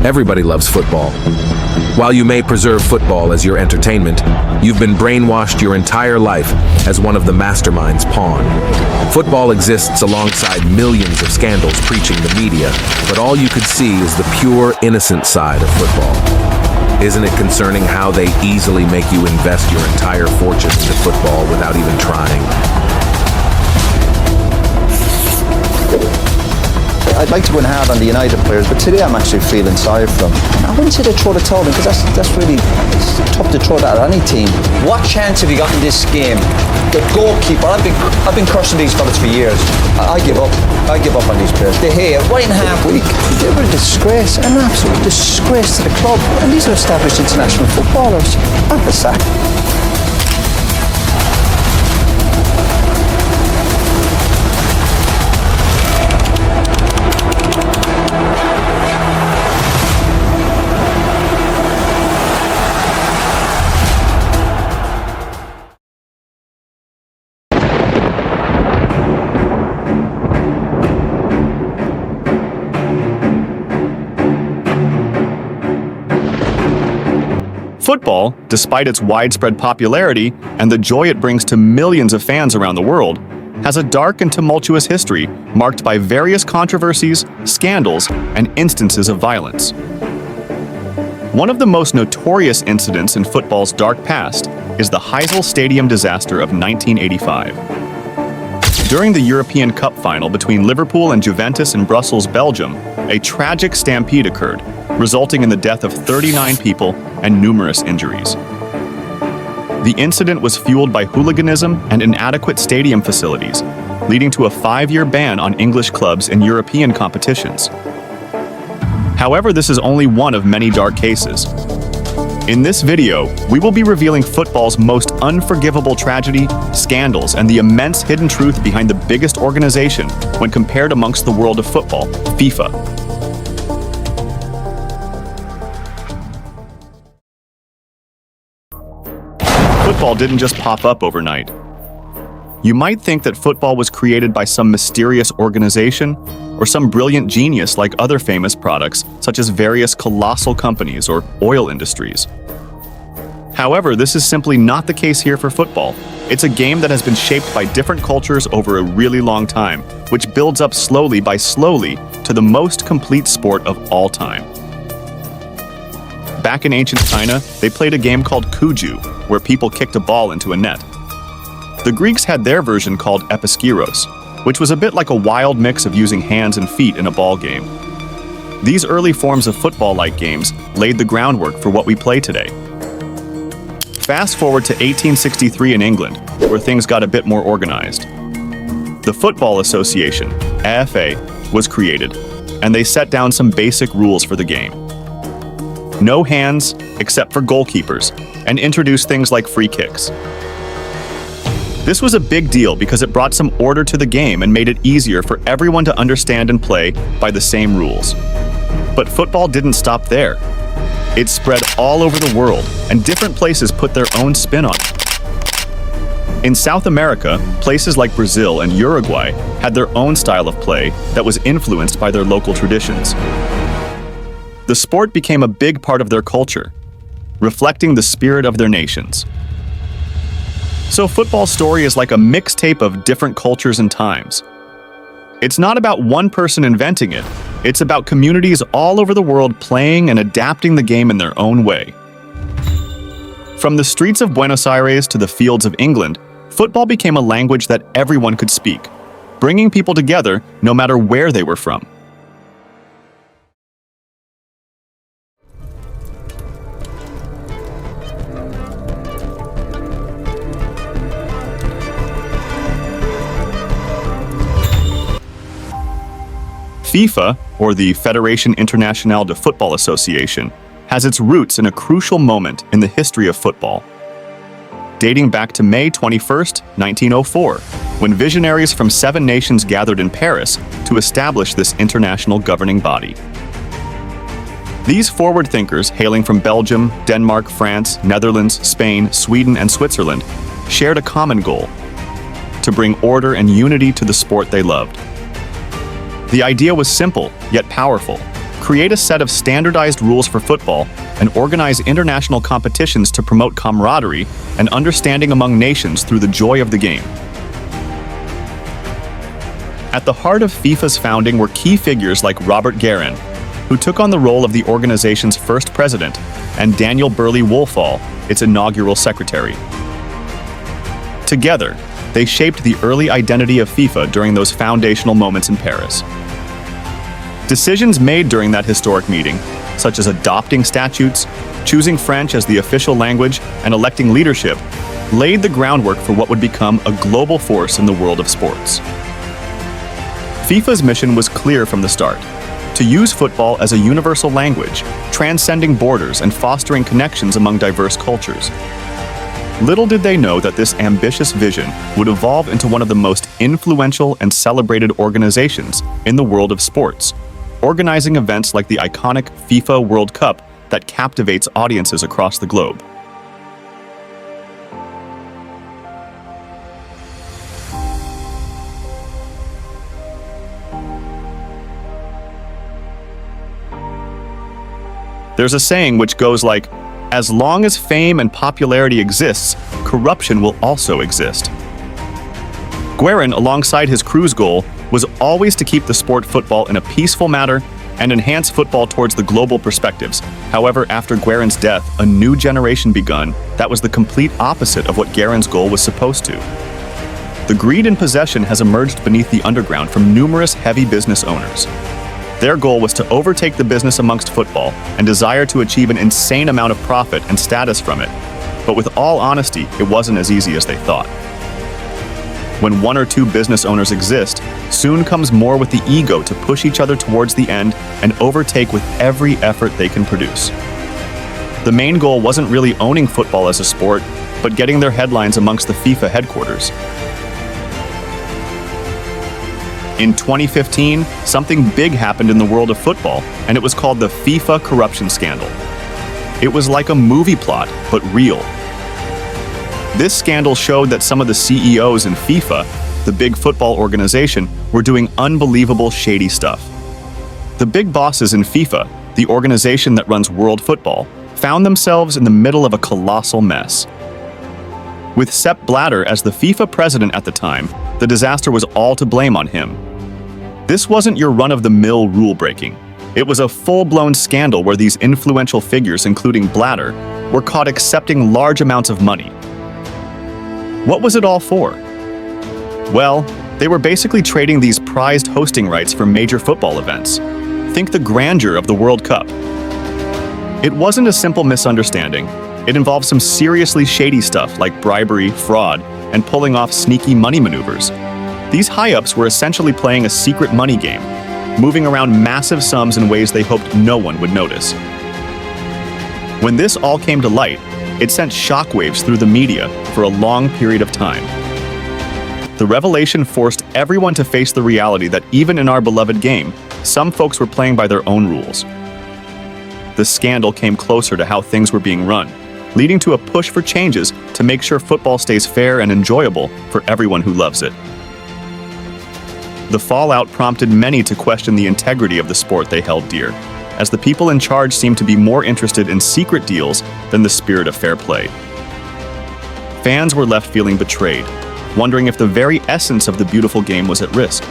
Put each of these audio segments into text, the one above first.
Everybody loves football. While you may preserve football as your entertainment, you've been brainwashed your entire life as one of the mastermind's pawn. Football exists alongside millions of scandals preaching the media, but all you could see is the pure, innocent side of football. Isn't it concerning how they easily make you invest your entire fortune into football without even trying? I'd like to go in hard on the United players, but today I'm actually feeling sorry for them. I wouldn't say they throw the towel in, because that's really tough to throw that at any team. What chance have you got in this game? The goalkeeper, I've been cursing these fellas for years. I give up. I give up on these players. De Gea, right in half week. They were a disgrace, an absolute disgrace to the club. And these are established international footballers. I'm the sack. Football, despite its widespread popularity and the joy it brings to millions of fans around the world, has a dark and tumultuous history marked by various controversies, scandals, and instances of violence. One of the most notorious incidents in football's dark past is the Heysel Stadium disaster of 1985. During the European Cup final between Liverpool and Juventus in Brussels, Belgium, a tragic stampede occurred, resulting in the death of 39 people and numerous injuries. The incident was fueled by hooliganism and inadequate stadium facilities, leading to a 5-year ban on English clubs in European competitions. However, this is only one of many dark cases. In this video, we will be revealing football's most unforgivable tragedy, scandals, and the immense hidden truth behind the biggest organization when compared amongst the world of football, FIFA. Football didn't just pop up overnight. You might think that football was created by some mysterious organization or some brilliant genius like other famous products, such as various colossal companies or oil industries. However, this is simply not the case here for football. It's a game that has been shaped by different cultures over a really long time, which builds up slowly to the most complete sport of all time. Back in ancient China, they played a game called Kuju, where people kicked a ball into a net. The Greeks had their version called episkiros, which was a bit like a wild mix of using hands and feet in a ball game. These early forms of football-like games laid the groundwork for what we play today. Fast forward to 1863 in England, where things got a bit more organized. The Football Association, AFA, was created, and they set down some basic rules for the game. No hands, except for goalkeepers, and introduced things like free kicks. This was a big deal because it brought some order to the game and made it easier for everyone to understand and play by the same rules. But football didn't stop there. It spread all over the world, and different places put their own spin on it. In South America, places like Brazil and Uruguay had their own style of play that was influenced by their local traditions. The sport became a big part of their culture, reflecting the spirit of their nations. So football's story is like a mixtape of different cultures and times. It's not about one person inventing it, it's about communities all over the world playing and adapting the game in their own way. From the streets of Buenos Aires to the fields of England, football became a language that everyone could speak, bringing people together no matter where they were from. FIFA, or the Fédération Internationale de Football Association, has its roots in a crucial moment in the history of football. Dating back to May 21, 1904, when visionaries from 7 nations gathered in Paris to establish this international governing body. These forward thinkers, hailing from Belgium, Denmark, France, Netherlands, Spain, Sweden, and Switzerland, shared a common goal: to bring order and unity to the sport they loved. The idea was simple, yet powerful: create a set of standardized rules for football and organize international competitions to promote camaraderie and understanding among nations through the joy of the game. At the heart of FIFA's founding were key figures like Robert Guerin, who took on the role of the organization's first president, and Daniel Burley Woolfall, its inaugural secretary. Together, they shaped the early identity of FIFA during those foundational moments in Paris. Decisions made during that historic meeting, such as adopting statutes, choosing French as the official language, and electing leadership, laid the groundwork for what would become a global force in the world of sports. FIFA's mission was clear from the start: to use football as a universal language, transcending borders and fostering connections among diverse cultures. Little did they know that this ambitious vision would evolve into one of the most influential and celebrated organizations in the world of sports, organizing events like the iconic FIFA World Cup that captivates audiences across the globe. There's a saying which goes like, "As long as fame and popularity exists, corruption will also exist." Guerin, alongside his crew's goal, was always to keep the sport football in a peaceful manner and enhance football towards the global perspectives. However, after Guerin's death, a new generation begun that was the complete opposite of what Guerin's goal was supposed to. The greed in possession has emerged beneath the underground from numerous heavy business owners. Their goal was to overtake the business amongst football and desire to achieve an insane amount of profit and status from it. But with all honesty, it wasn't as easy as they thought. When one or two business owners exist, soon comes more with the ego to push each other towards the end and overtake with every effort they can produce. The main goal wasn't really owning football as a sport, but getting their headlines amongst the FIFA headquarters. In 2015, something big happened in the world of football, and it was called the FIFA corruption scandal. It was like a movie plot, but real. This scandal showed that some of the CEOs in FIFA, the big football organization, were doing unbelievable shady stuff. The big bosses in FIFA, the organization that runs world football, found themselves in the middle of a colossal mess. With Sepp Blatter as the FIFA president at the time, the disaster was all to blame on him. This wasn't your run-of-the-mill rule-breaking. It was a full-blown scandal where these influential figures, including Blatter, were caught accepting large amounts of money. What was it all for? Well, they were basically trading these prized hosting rights for major football events. Think the grandeur of the World Cup. It wasn't a simple misunderstanding. It involved some seriously shady stuff like bribery, fraud, and pulling off sneaky money maneuvers. These high-ups were essentially playing a secret money game, moving around massive sums in ways they hoped no one would notice. When this all came to light, it sent shockwaves through the media for a long period of time. The revelation forced everyone to face the reality that even in our beloved game, some folks were playing by their own rules. The scandal came closer to how things were being run, leading to a push for changes to make sure football stays fair and enjoyable for everyone who loves it. The fallout prompted many to question the integrity of the sport they held dear, as the people in charge seemed to be more interested in secret deals than the spirit of fair play. Fans were left feeling betrayed, wondering if the very essence of the beautiful game was at risk.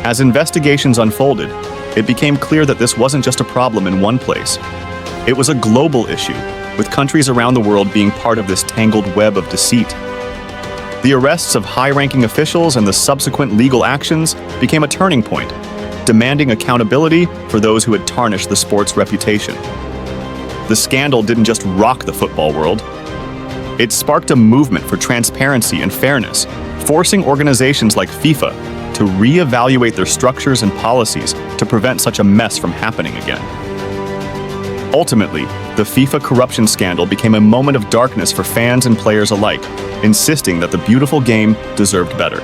As investigations unfolded, it became clear that this wasn't just a problem in one place. It was a global issue, with countries around the world being part of this tangled web of deceit. The arrests of high-ranking officials and the subsequent legal actions became a turning point, demanding accountability for those who had tarnished the sport's reputation. The scandal didn't just rock the football world. It sparked a movement for transparency and fairness, forcing organizations like FIFA to re-evaluate their structures and policies to prevent such a mess from happening again. Ultimately, the FIFA corruption scandal became a moment of darkness for fans and players alike, insisting that the beautiful game deserved better.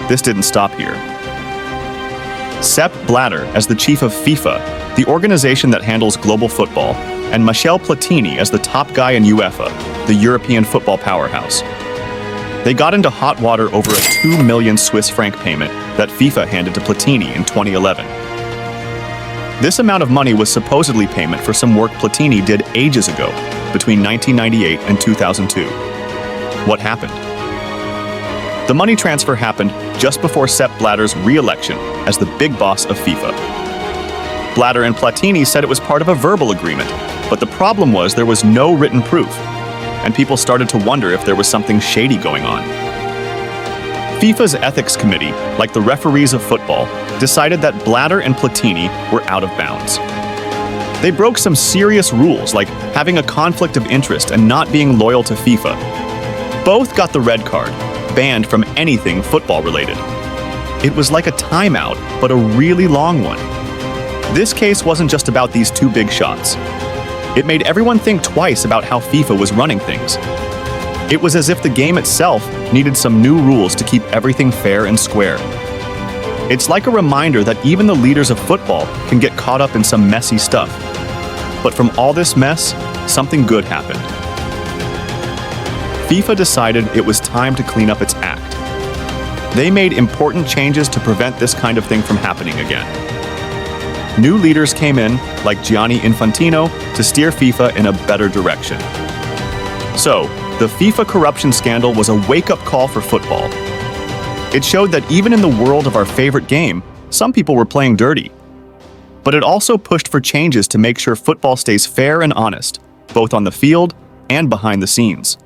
This didn't stop here. Sepp Blatter, as the chief of FIFA, the organization that handles global football, and Michel Platini as the top guy in UEFA, the European football powerhouse. They got into hot water over a 2 million Swiss franc payment that FIFA handed to Platini in 2011. This amount of money was supposedly payment for some work Platini did ages ago, between 1998 and 2002. What happened? The money transfer happened just before Sepp Blatter's re-election as the big boss of FIFA. Blatter and Platini said it was part of a verbal agreement, but the problem was there was no written proof, and people started to wonder if there was something shady going on. FIFA's ethics committee, like the referees of football, decided that Blatter and Platini were out of bounds. They broke some serious rules, like having a conflict of interest and not being loyal to FIFA. Both got the red card, banned from anything football-related. It was like a timeout, but a really long one. This case wasn't just about these two big shots. It made everyone think twice about how FIFA was running things. It was as if the game itself needed some new rules to keep everything fair and square. It's like a reminder that even the leaders of football can get caught up in some messy stuff. But from all this mess, something good happened. FIFA decided it was time to clean up its act. They made important changes to prevent this kind of thing from happening again. New leaders came in, like Gianni Infantino, to steer FIFA in a better direction. So, the FIFA corruption scandal was a wake-up call for football. It showed that even in the world of our favorite game, some people were playing dirty. But it also pushed for changes to make sure football stays fair and honest, both on the field and behind the scenes.